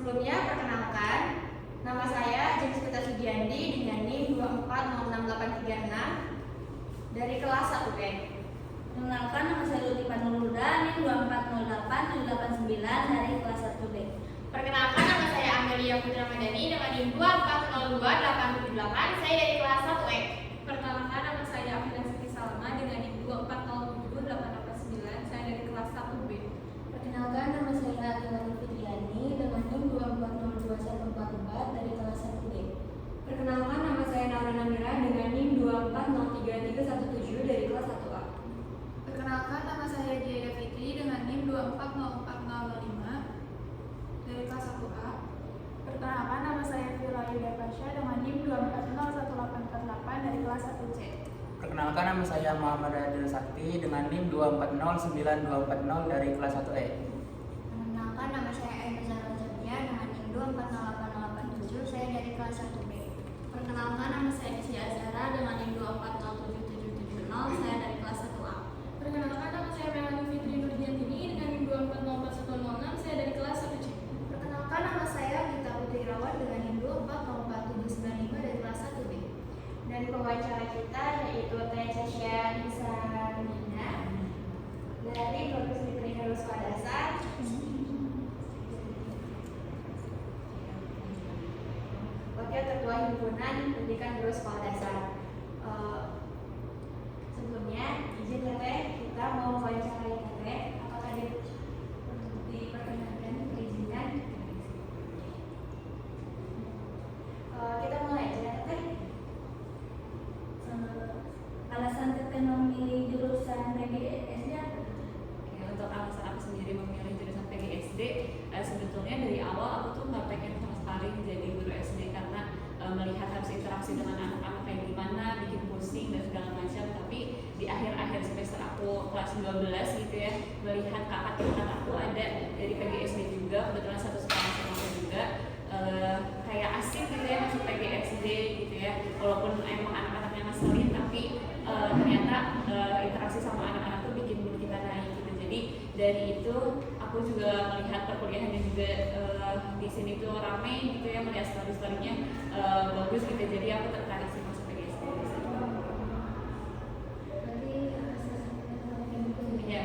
Sebelumnya, perkenalkan, nama saya James Pita Sugiandi dengan NIM 2406836 dari kelas 1B. Perkenalkan, nama saya Lutifa Nurhuda, NIM 2408789 dari kelas 1B. Perkenalkan, nama saya Amelia Putra Madani dengan NIM 2402878, saya dari kelas 1E. Perkenalkan, nama saya Afina Siti Salma dengan NIM 2407889, saya dari kelas 1B. Perkenalkan, nama saya Atilani Fitriani dengan NIM 2402144 dari kelas 1D. Perkenalkan, nama saya Naura Namira dengan NIM 2403317 dari kelas 1A. Perkenalkan, nama saya Diana Fitri dengan NIM 2404005 dari kelas 1A. Perkenalkan, nama saya Vila Yuda Pasha dengan NIM 2401848 dari kelas 1C. Perkenalkan, nama saya Muhammad Adil Sakti dengan NIM 2409240 dari kelas 1E. Perkenalkan, nama saya Aina Zahra Zabia dengan NIM 2408887, saya dari kelas 1B. Perkenalkan, nama saya Isi Azhara dengan NIM 2407770, saya dari kelas 1A. Perkenalkan, nama saya Melani Fitri Nurdiantini dengan NIM 2404106, saya dari kelas 1C. Perkenalkan, nama saya Gita Putri Irawan dengan NIM 2404795 dari kelas 1B. Dan pewawancara kita yaitu Teh Cesya Nisarina dari Progres Pendidikan Sekolah Dasar. Wakil Ketua Himpunan Pendidikan Guru Sekolah Dasar. Sebelumnya, izin Teteh, kita mau wawancarai Teteh. Apakah diperkenankan perizinan? Kita mulai aja Teteh. Alasan Teteh memilih jurusan PGSD apa? Ya, untuk alasan aku sendiri memilih jurusan PGSD, sebetulnya dari awal aku tuh nggak pengen sama sekali jadi guru SD karena melihat harus interaksi dengan anak-anak kayak gimana, bikin pusing dan segala macam. Tapi di akhir-akhir semester aku kelas 12 gitu ya, melihat kakak-kakak aku ada dari PGSD juga, kebetulan satu sekolah sama aku juga, kayak asik gitu ya masuk PGSD gitu ya. Walaupun emang anak-anaknya ngeselin, tapi ternyata interaksi sama anak-anak tuh bikin mood kita naik gitu. Jadi dari itu aku juga melihat perkuliahannya juga di sini tuh rame gitu ya, melihat story-storynya bagus gitu. Jadi aku tertarik sih masuk PGSD di situ. Berarti Iya.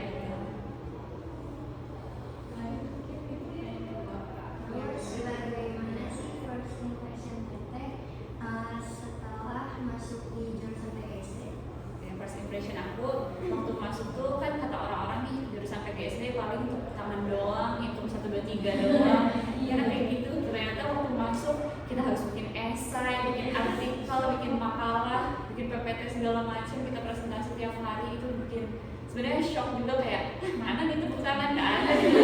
bagaimana sih first impression Teteh setelah masuk di jurusan PGSD? Ya, first impression aku waktu masuk tuh kan kata orang-orang nih jurusan PGSD paling untuk taman doang, hitung 1, 2, 3 doang. Iya kan kayak gitu. Ternyata waktu masuk kita harus bikin esai, bikin artikel, bikin makalah, bikin PPT segala macam, kita presentasi tiap hari. Itu bikin sebenarnya shock juga, kayak mana nih tepuk tangan, nggak ada gitu.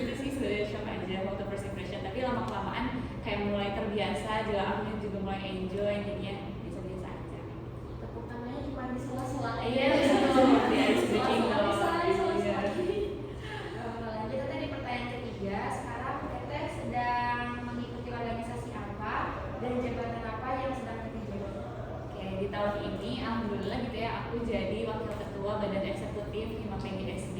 Itu sih sebenarnya shock aja waktu first impression. Tapi lama-kelamaan kayak mulai terbiasa, juga aku juga mulai enjoy, jadinya biasa-biasa aja. Tepuk tangannya cuma di sela-sela. Iya, betul. Di ice breaking kalau Lanjut Teteh di pertanyaan ketiga. Sekarang Teteh sedang mengikuti organisasi apa dan jabatan apa yang sedang Teteh jabat? Oke, di tahun ini alhamdulillah gitu ya, aku jadi wakil ketua badan eksekutif Hima PGSD.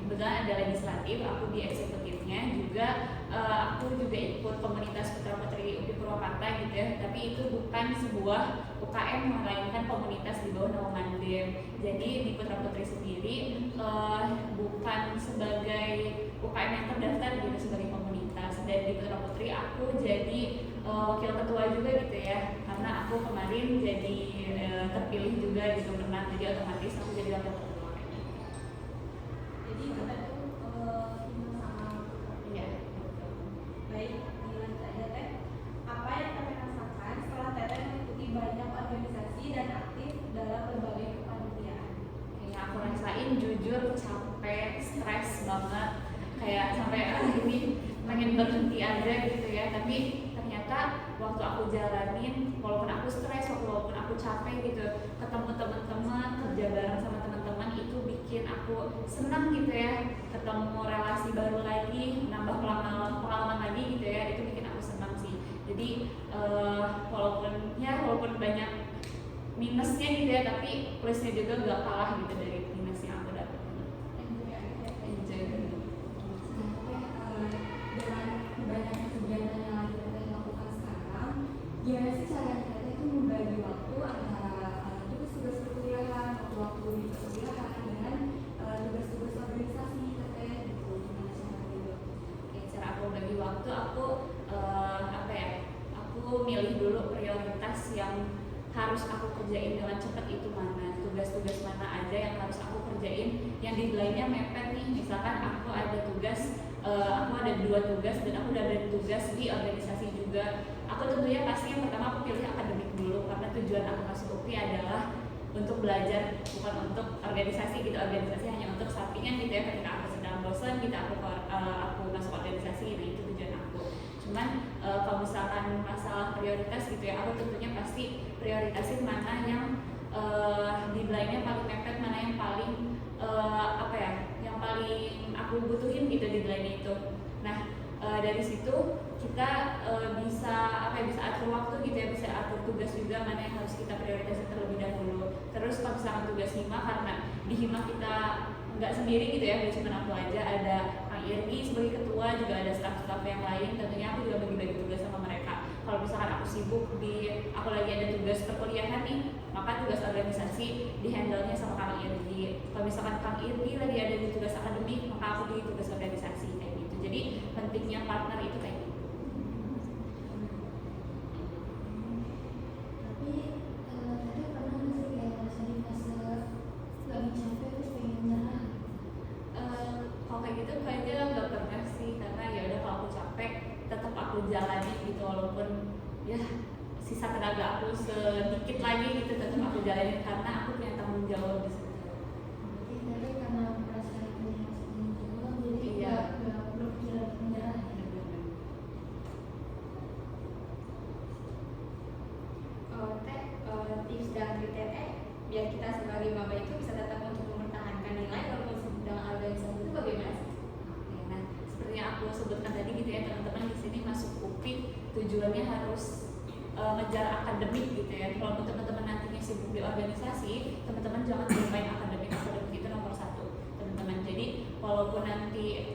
Kebetulan ada legislatif, aku di eksekutifnya juga. Aku juga ikut komunitas Putra Putri UPI Purwakarta gitu ya, tapi itu bukan sebuah UKM melainkan komunitas di bawah naungan BEM. Jadi di Putra Putri sendiri bukan sebagai UKM yang terdaftar gitu, sebagai komunitas. Dan di Putra Putri aku jadi wakil ketua juga gitu ya, karena aku kemarin jadi terpilih juga gitu, menang, jadi otomatis aku jadi wakil ketua. Jadi kita tuh sama. Iya. Baik, dilanjut aja Teh. Apa yang Teteh rasakan setelah Teteh mengikuti banyak organisasi dan aktif dalam berbagai kepanitiaan? Yang aku rasain jujur capek, stres banget, kayak sampai ini pengen berhenti aja gitu ya. Tapi ternyata waktu aku jalanin, walaupun aku stres, walaupun aku capek gitu, ketemu teman-teman, kerja bareng sama teman-teman, itu bikin aku senang gitu ya. Ketemu relasi baru lagi, nambah pengalaman lagi gitu ya, itu bikin aku senang sih. Jadi walaupun banyak minusnya gitu ya, tapi plusnya juga gak kalah gitu dari minus yang aku dapat. Enjoy. Dengan tuh aku aku milih dulu prioritas yang harus aku kerjain dengan cepat itu mana, tugas-tugas mana aja yang harus aku kerjain yang deadline-nya mepet nih. Misalkan aku ada tugas, aku ada 2 tugas dan aku udah ada tugas di organisasi juga. Aku tentunya pasti yang pertama aku pilih akademik dulu karena tujuan aku masuk UPI adalah untuk belajar, bukan untuk organisasi gitu. Organisasi hanya untuk sampingan gitu ya, ketika aku sedang bosan gitu aku masuk organisasi, nah itu tujuan aku. Cuman kalau misalkan masalah prioritas gitu ya, aku tentunya pasti prioritasin mana yang deadline-nya paling mepet, mana yang paling yang paling aku butuhin gitu deadline itu. Nah dari situ kita bisa atur waktu gitu ya, bisa atur tugas juga mana yang harus kita prioritaskan terlebih dahulu. Terus kalau misalkan tugas hima, karena di hima kita nggak sendiri gitu ya, nggak cuma aku aja, ada Kang Irgi sebagai ketua, juga ada staf-staf yang lain. Tentunya aku juga bagi-bagi tugas sama mereka. Kalau misalkan aku sibuk aku lagi ada tugas perkuliahan nih, maka tugas organisasi di-handle-nya sama Kang Irgi. Kalau misalkan Kang Irgi lagi ada di tugas akademik, maka aku di tugas organisasi kayak gitu. Jadi pentingnya partner itu kayak gitu. Tapi tadi pernah nggak sih kayak rasa di fase lagi capek terus pengen nyerah? Kalau kayak gitu kayaknya nggak pernah sih, karena ya udah kalau aku capek tetap aku jalani gitu, walaupun ya sisa tenaga aku sedikit lagi gitu tetap aku jalanin karena aku punya tanggung jawab di situ. Berarti tadi karena merasa punya tanggung jawab jadi Iya. nggak berpikiran menyerah. Tips dan kriteria biar kita sebagai maba itu bisa tetap untuk mempertahankan nilai walaupun sedang organisasi itu bagaimana sih? Oke, nah seperti yang aku sebutkan tadi gitu ya, teman-teman di sini masuk UPI tujuannya harus ngejar akademik gitu ya. Kalau teman-teman nantinya sibuk di organisasi, teman-teman jangan lupain akademik itu nomor 1 teman-teman. Jadi walaupun nanti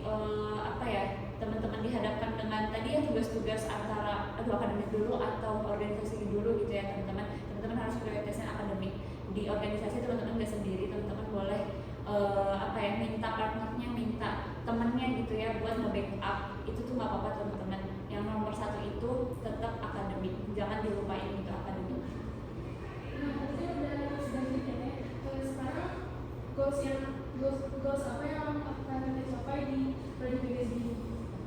teman-teman dihadapkan dengan tadi ya tugas-tugas antara akademik dulu atau organisasi dulu gitu ya teman-teman harus prioritasnya akademik. Di organisasi teman-teman nggak sendiri, teman-teman boleh minta partnernya, minta temennya gitu ya buat nge-backup. Itu tuh nggak apa-apa teman-teman. Yang nomor 1 itu tetap akademik, jangan dilupain gitu akademik. Nah, tadi ada selanjutnya ya. Sekarang goals apa yang akan dicapai di PGSD ini?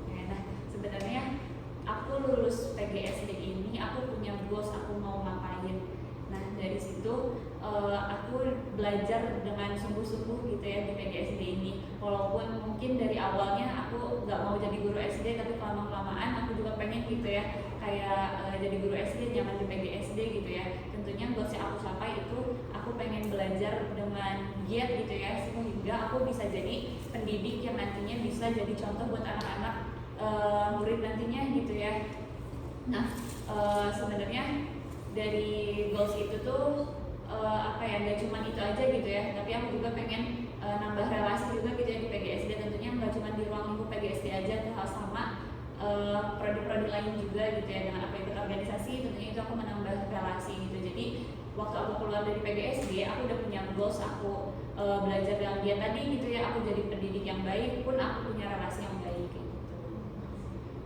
Oke, nah sebenarnya aku lulus PGSD ini aku punya goals, aku mau ngapain. Nah dari situ aku belajar dengan sungguh-sungguh gitu ya di PGSD ini. Walaupun mungkin dari awalnya aku nggak mau jadi guru SD, tapi lama-kelamaan aku juga pengen gitu ya kayak jadi guru SD zaman di PGSD gitu ya. Tentunya goals yang aku capai itu aku pengen belajar dengan giat gitu ya, sehingga aku bisa jadi pendidik yang nantinya bisa jadi contoh buat anak-anak murid nantinya gitu ya. Nah sebenarnya dari goals itu tuh nggak cuma itu aja gitu ya, tapi aku juga pengen nambah relasi juga gitu ya di PGSD. Tentunya nggak cuma di ruang lingkup PGSD aja, tuh hal sama prodi-prodi lain juga gitu ya. Dengan aku ikut organisasi tentunya itu aku menambah relasi gitu. Jadi waktu aku keluar dari PGSD aku udah punya goals, aku belajar dengan dia tadi gitu ya, aku jadi pendidik yang baik pun aku punya relasi yang baik kayak gitu.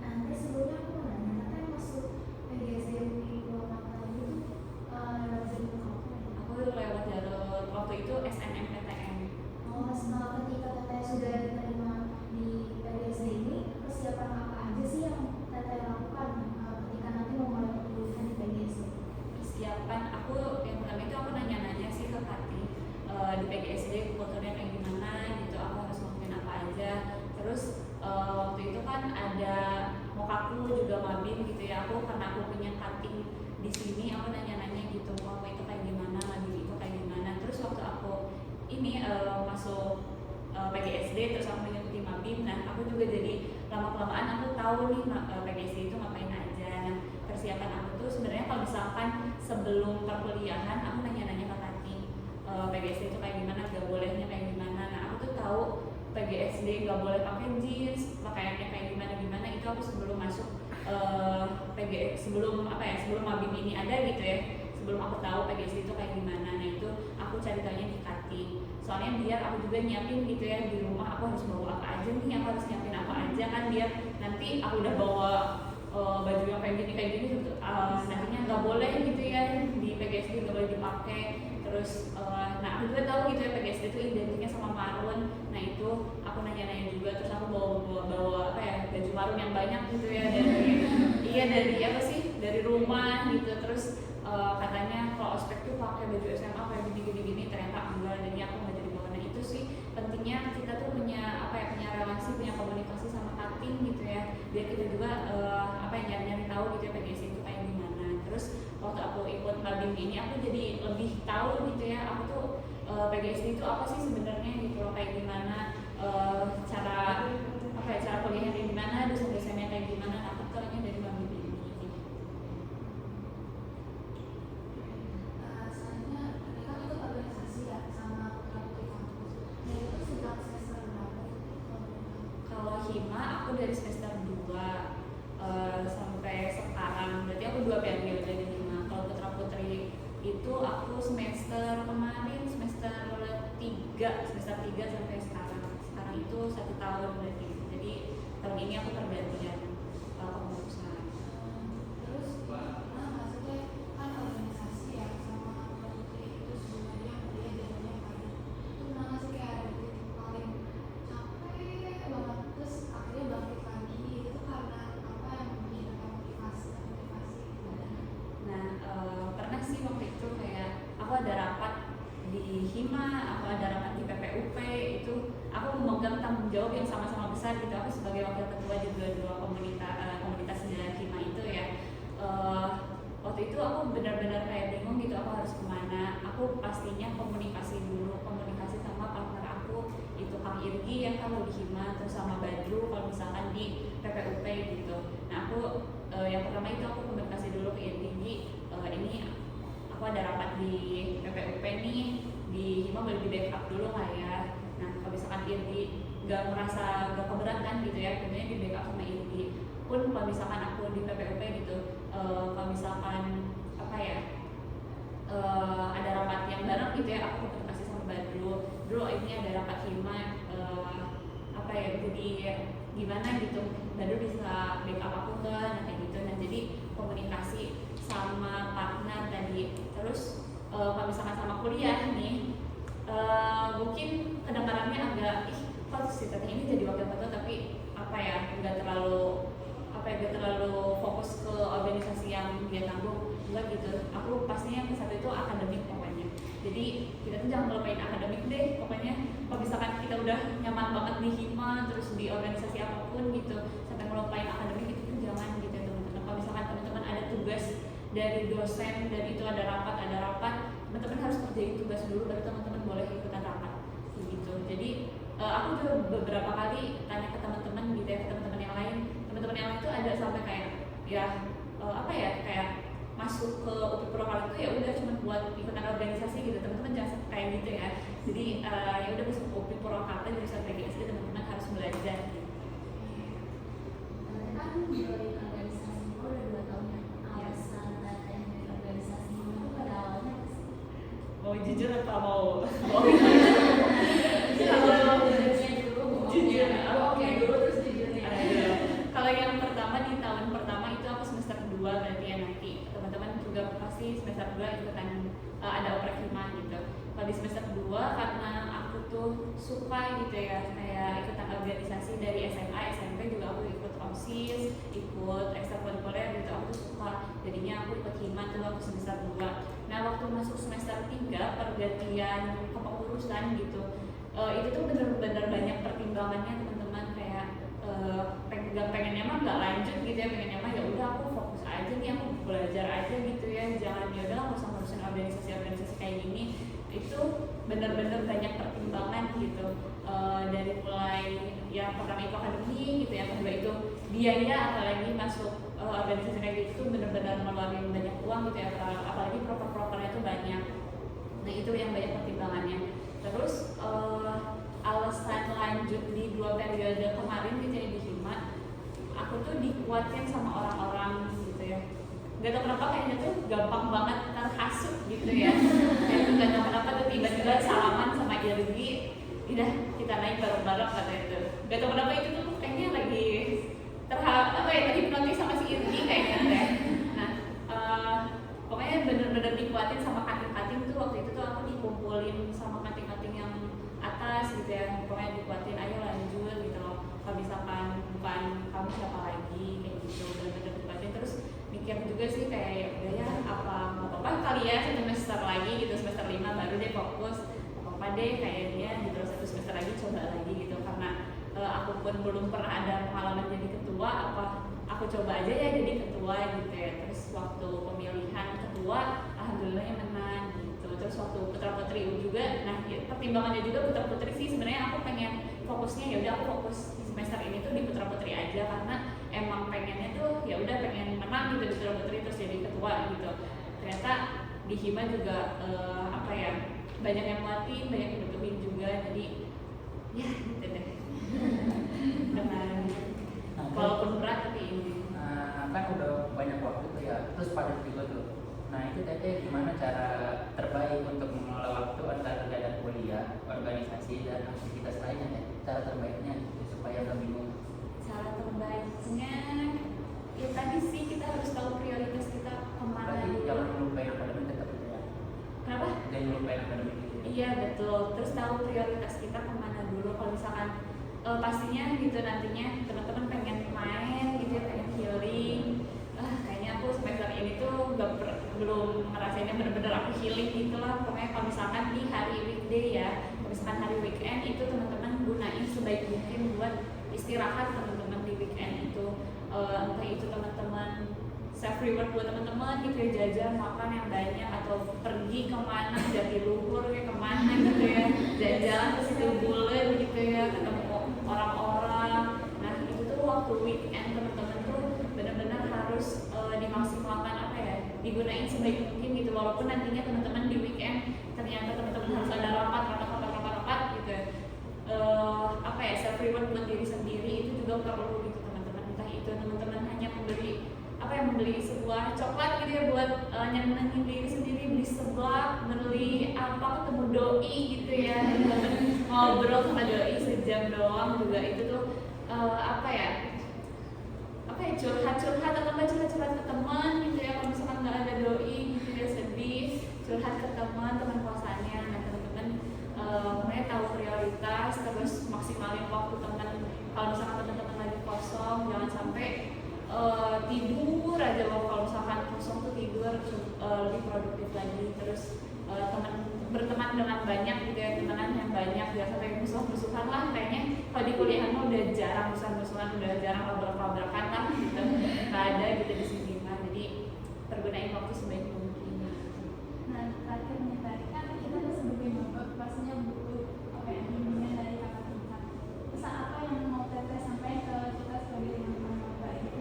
Nanti sebelumnya aku mau nanya, katanya masuk PGSD UI Purwakarta itu lewat jalur apa ya? Aku lewat jalur waktu itu SNMPTN. Ketika teteh sudah diterima di PGSD ini, persiapan apa aja sih yang teteh lakukan ketika nanti mau mulai perkuliahan di PGSD? Persiapan aku yang pertama itu aku nanya-nanya sih ke Kati di PGSD kulturnya kayak gimana gitu, aku harus ngelakuin apa aja. Terus waktu itu kan ada mokaku juga mabim gitu ya, aku karena aku punya cutting di sini aku nanya-nanya gitu mokaku itu kayak gimana, mabim itu kayak gimana. Terus waktu aku ini masuk PGSD terus aku mengikuti mabim, nah aku juga jadi lama-kelamaan aku tahu nih PGSD itu ngapain aja. Nah persiapan aku tuh sebenarnya kalau misalkan sebelum perkuliahan aku nanya-nanya ke Kati PGSD itu kayak gimana, gak bolehnya kayak gimana. Nah aku tuh tahu PGSD gak boleh pakai jeans, pakaiannya kayak gimana itu aku sebelum masuk sebelum mabim ini ada gitu ya, sebelum aku tahu PGSD itu kayak gimana. Nah itu aku cari tanya di Kati, soalnya biar aku juga nyiapin gitu ya di rumah, aku harus bawa apa aja nih, aku harus nyiapin apa aja aja kan dia nanti aku udah bawa baju yang kayak gini nantinya nggak boleh gitu ya di PGSD, nggak boleh dipakai. Terus nah aku juga tahu gitu ya PGSD itu identiknya sama marun. Nah itu aku nanya-nanya juga, terus aku bawa apa ya, baju marun yang banyak gitu ya dari apa sih, dari rumah gitu. Terus katanya kalau ospek tuh pakai baju SMA kayak gini, ternyata enggak, jadi aku nggak jadi bawa. Nah itu sih pentingnya kita tuh punya apa ya, punya relasi, punya komunikasi sama cutting gitu ya, biar kita juga apa ya, nyari tahu gitu ya PGSD itu kayak gimana. Terus waktu aku ikut Babim ini aku jadi lebih tahu gitu ya, aku tuh PGSD itu apa sih sebenarnya gitu loh, kayak gimana cara apa ya, cara kuliahnya kayak gimana, dosen-dosennya kayak gimana. Aku taunya dari Babim ini. Soalnya tadi kan itu organisasi ya sama putra-putri kampus. Nah itu sejak semester berapa? Kalau Hima aku dari semester 2 sampai sekarang, berarti aku 2 periode di Hima. Kalau Putra Putri itu aku semester kemarin semester 3 sampai sekarang. Sekarang itu 1 tahun berarti. Jadi tahun ini aku pergantian kepengurusan. Terus maksudnya kan organisasi ya sama putra-putri itu sebenarnya kuliah jadinya padat. Itu kenapa sih kayak ada titik paling capek banget terus akhirnya bangkit lagi, itu karena apa yang menjadikan motivasi gitu. Nah pernah sih waktu itu kayak aku ada rapat di Hima, aku ada rapat di PPUP, itu aku memegang tanggung jawab yang sama-sama besar gitu. Aku sebagai wakil ketua di dua komunitasnya Hima itu ya. Waktu itu aku benar-benar kayak bingung gitu, aku harus kemana. Aku pastinya komunikasi sama partner aku, itu Kang Irgi yang kalau di Hima, terus sama Badru kalau misalkan di PPUP gitu. Nah aku yang pertama itu aku komunikasi dulu ke Irgi, ini aku ada rapat di PPUP nih, di Hima boleh di backup dulu nggak ya. Nah kalau misalkan Irgi nggak merasa nggak keberatan gitu ya, kemudian di backup sama Irgi. Pun kalau misalkan aku di PPUP gitu, kalau misalkan apa ya, ada rapat yang bareng gitu ya, aku komunikasi sama Badru, dulu ini ada rapat Hima, apa ya, jadi gimana gitu, Badru bisa backup aku nggak, nah kayak gitu. Nah jadi komunikasi sama partner tadi. Terus kalau misalkan sama kuliah nih, mungkin kedengarannya agak kok si Tati ini jadi wakil ketua tapi apa ya, nggak terlalu fokus ke organisasi yang dia tanggung, enggak gitu. Aku pastinya yang satu itu akademik pokoknya. Jadi kita tuh jangan melupain akademik deh pokoknya. Kalau misalkan kita udah nyaman banget di Hima, terus di organisasi apapun gitu, sampai melupain akademik itu tuh jangan gitu ya teman-teman. Kalau misalkan teman-teman ada tugas dari dosen dan itu ada rapat, teman-teman harus kerjain tugas dulu baru teman-teman boleh ikutan rapat gitu. Jadi aku juga beberapa kali tanya ke teman-teman gitu ya, ke teman-teman yang lain itu ada sampai kayak ya apa ya, kayak masuk ke UPI Purwakarta itu ya udah cuma buat ikutan organisasi gitu. Teman-teman jangan kayak gitu ya. Jadi ya udah masuk ke UPI Purwakarta jurusan PGSD, teman-teman harus belajar gitu. Kan join organisasi itu udah 2 tahun ya. Alasan datang dari organisasi itu pada awalnya apa sih? Mau jujur atau mau Jujur. Oke. Dulu terus jujurnya. Kalau yang pertama di tahun pertama itu aku semester 2 berarti ya, nanti teman-teman juga pasti semester 2 ikutan ada oprek Hima gitu. Kalau di semester 2 karena aku tuh suka gitu ya, kayak ikutan organisasi dari SMA, SMP juga aku ikut OSIS, ikut ekstrakurikuler gitu, aku tuh suka. Jadinya aku ikut Hima tuh aku semester 2. Nah waktu masuk semester 3 pergantian kepengurusan gitu, itu tuh bener-bener banyak pertimbangannya teman-teman, kayak pengennya mah nggak lanjut gitu ya, pengennya mah ya udah aku fokus aja nih, aku belajar aja gitu ya, jangan ya udah aku sama ngurusin organisasi kayak gini. Itu bener-bener banyak pertimbangan gitu, dari mulai yang pertama itu akademik gitu ya, kedua itu biaya, apalagi masuk organisasi kayak gitu tuh bener-bener ngeluarin banyak uang gitu ya, apalagi proper-propernya tuh banyak. Nah itu yang banyak pertimbangannya. Terus alasan lanjut di 2 periode kemarin gitu ya di Hima, aku tuh dikuatin sama orang-orang gitu ya. Gak tau kenapa kayaknya tuh gampang banget terhasut gitu ya. Kayak gak tau kenapa tuh tiba-tiba salaman sama Irgi, udah kita naik bareng-bareng kata itu. Gak tau kenapa itu tuh kayaknya lagi juga sih kayak ya udah ya apa nggak apa-apa kali ya semester lagi gitu, semester 5 baru deh fokus, apa deh kayaknya gitu, 1 semester lagi coba lagi gitu, karena aku pun belum pernah ada pengalaman jadi ketua, apa aku coba aja ya jadi ketua gitu ya. Terus waktu pemilihan ketua alhamdulillahnya menang gitu. Terus waktu putra putri juga, nah ya, pertimbangannya juga putra putri sih sebenarnya aku pengen fokusnya ya udah aku fokus di semester ini tuh di putra putri aja, karena emang pengennya tuh ya udah pengen menang gitu di putra putri terus jadi ketua gitu. Ternyata di Hima juga apa ya banyak yang melatih, banyak yang butuhin juga, jadi ya gitu deh. Dengan walaupun berat tapi ini kan udah banyak waktu tuh ya, terus padat juga tuh. Nah itu teteh gimana cara terbaik untuk mengelola waktu antara kegiatan kuliah, organisasi dan aktivitas lainnya ya? Cara terbaiknya gitu, supaya nggak bingung. cara terbaiknya ya tadi sih kita harus tahu prioritas kita kemana Berarti dulu. jangan lupain akademik tetap ya. Kenapa? Jangan lupain akademik gitu ya. Iya betul, terus tahu prioritas kita kemana dulu. Kalau misalkan pastinya gitu nantinya teman-teman pengen main gitu ya, pengen healing, kayaknya aku semester ini tuh belum ngerasainnya bener-bener aku healing gitu lah. Pokoknya kalau misalkan di hari weekday ya, kalau misalkan hari weekend itu teman-teman gunain sebaik mungkin buat istirahat teman-teman di weekend itu, entah itu teman-teman self reward buat teman-teman gitu ya, jajan makan yang banyak atau pergi kemana, Jatiluhur kayak kemana gitu ya, jalan-jalan ke situ bule gitu ya, ketemu orang-orang. Nah itu tuh waktu weekend teman-teman tuh benar-benar harus dimaksimalkan, apa ya, digunain sebaik mungkin gitu. Walaupun nantinya teman-teman di weekend ternyata teman-teman harus ada rapat gitu ya. Apa ya, self reward buat diri sendiri itu juga perlu gitu teman-teman. Entah itu teman-teman hanya membeli sebuah coklat gitu ya buat nyenengin diri sendiri, beli seblak, beli apa, ketemu doi gitu ya, teman-teman ngobrol sama doi sejam doang juga itu tuh apa ya curhat atau nggak curhat ke teman gitu ya. Kalau misalkan nggak ada doi gitu ya, sedih, curhat ke teman kosannya. Nah teman-teman mulai tahu prioritas, terus maksimalin waktu teman. Kalau misalkan teman-teman lagi kosong, jangan sampai tidur aja. Kalau misalkan kosong tuh tidur, lebih produktif lagi. Terus berteman dengan banyak gitu ya, temenan yang banyak, jangan sampai musuh-musuhan lah. Kayaknya kalau di kuliah mah udah jarang musuh-musuhan, udah jarang labrak-labrakan lah gitu, nggak ada gitu di sini mah. Jadi pergunain waktu sebaik mungkin. Nah, terakhir nih tadi kan kita udah sebutin bahwa pastinya butuh apa ya, bimbingan dari kakak tingkat. Pesan apa yang mau teteh sampaikan ke kita sebagai teman-teman maba itu?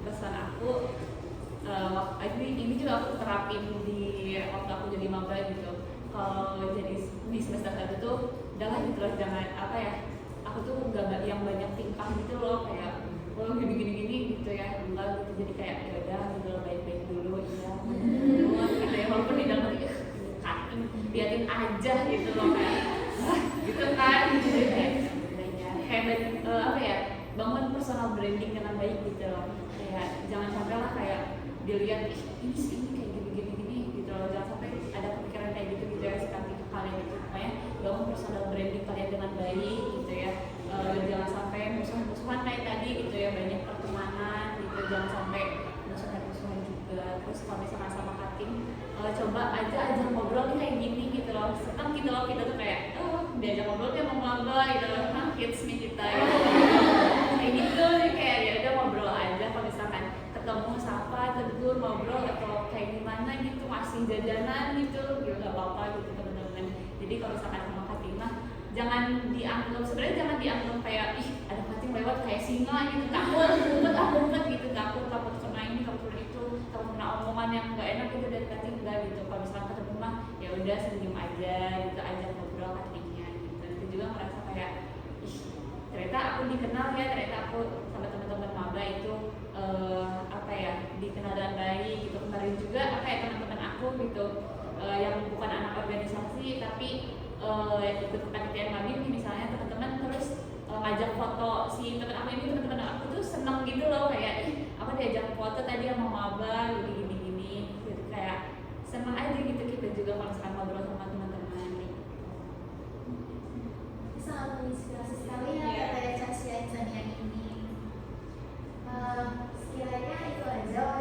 Pesan aku ini juga aku terapin di waktu aku jadi maba gitu. Kalau jadi di semester 1 tuh udahlah gitu loh, jangan apa ya, aku tuh nggak yang banyak tingkah gitu loh, kayak gini gitu ya, enggak gitu. Jadi kayak ya udah gitu loh, baik-baik dulu ya gitu ya, walaupun di dalam hati liatin aja gitu loh, kayak gitu kan, jadi kayak apa ya, bangun personal branding dengan baik gitu loh. Kayak jangan sampai lah kayak dilihat ini kayak gini gitu loh, jangan sampai ada pemikiran kayak gitu ya sekali ke kalian gitu. Makanya bangun personal branding kalian dengan baik gitu ya, jangan sampai musuhan kayak tadi gitu ya, banyak pertemanan gitu, jangan sampai musuhan juga. Terus kalau misalkan sama cutting, coba aja ngobrol kayak gini gitu loh, senang gitu loh kita tuh kayak diajak ngobrol dia mau maba gitu loh, hits nih kita ya kayak gitu nih, kayak ya udah ngobrol aja. Kalau misalkan ketemu sapa, tegur, ngobrol atau kayak gimana gitu, masih jajanan gitu nggak apa-apa gitu teman-teman. Jadi kalau misalkan sama cutting mah jangan dianggap kayak ih ada cutting lewat kayak singa gitu, takut gitu, takut kena ini, takut kena itu, takut kena omongan yang nggak enak gitu dari cutting, enggak gitu. Kalau misalkan ketemu mah ya udah senyum aja gitu, ajak ngobrol cuttingnya gitu. Nanti juga ngerasa kayak ih ternyata aku dikenal ya, ternyata aku sama teman-teman maba itu apa ya, dikenal dengan baik gitu. Kemarin juga apa ya, teman-teman aku gitu yang bukan anak organisasi tapi ikut kepanitiaan mabim misalnya, teman-teman terus ngajak foto si teman aku tuh seneng gitu loh, kayak ih apa diajak foto tadi sama maba gini gitu, kayak seneng aja gitu kita juga kalau misalkan ngobrol sama teman-teman gitu. Sangat menginspirasi sekali ya Teh Casya Insanian ini. Sekiranya itu aja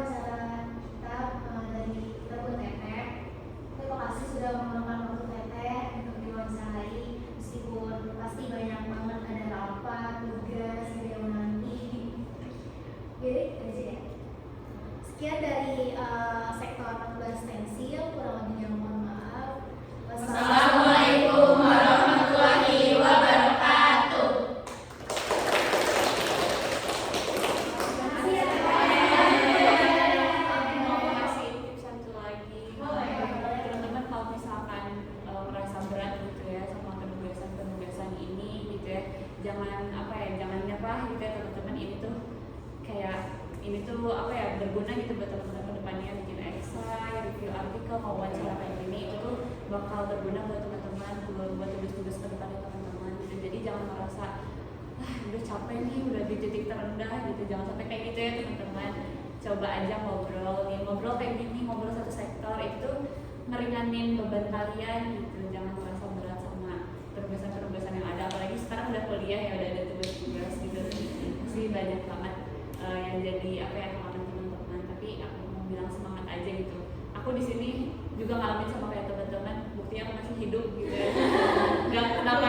apakah gitu ya teman-teman ini tuh apa ya berguna gitu buat teman-teman kedepannya bikin esai, review artikel, mau wawancara kayak gini itu tuh bakal berguna buat teman-teman buat tugas-tugas kedepannya teman-teman gitu. Jadi jangan merasa udah capek nih, udah di titik terendah gitu, jangan sampai kayak gitu ya teman-teman. Coba aja ngobrol kayak gini, ngobrol satu sektor itu ngeringanin beban kalian gitu, jangan merasa berat sama tugas-tugas yang ada, apalagi sekarang udah kuliah ya, udah ada tugas-tugas gitu sih banyak banget yang jadi apa ya halangan teman-teman. Tapi aku mau bilang semangat aja gitu, aku di sini juga ngalamin sama kayak teman-teman, buktinya aku masih hidup gitu ya. Nggak kenapa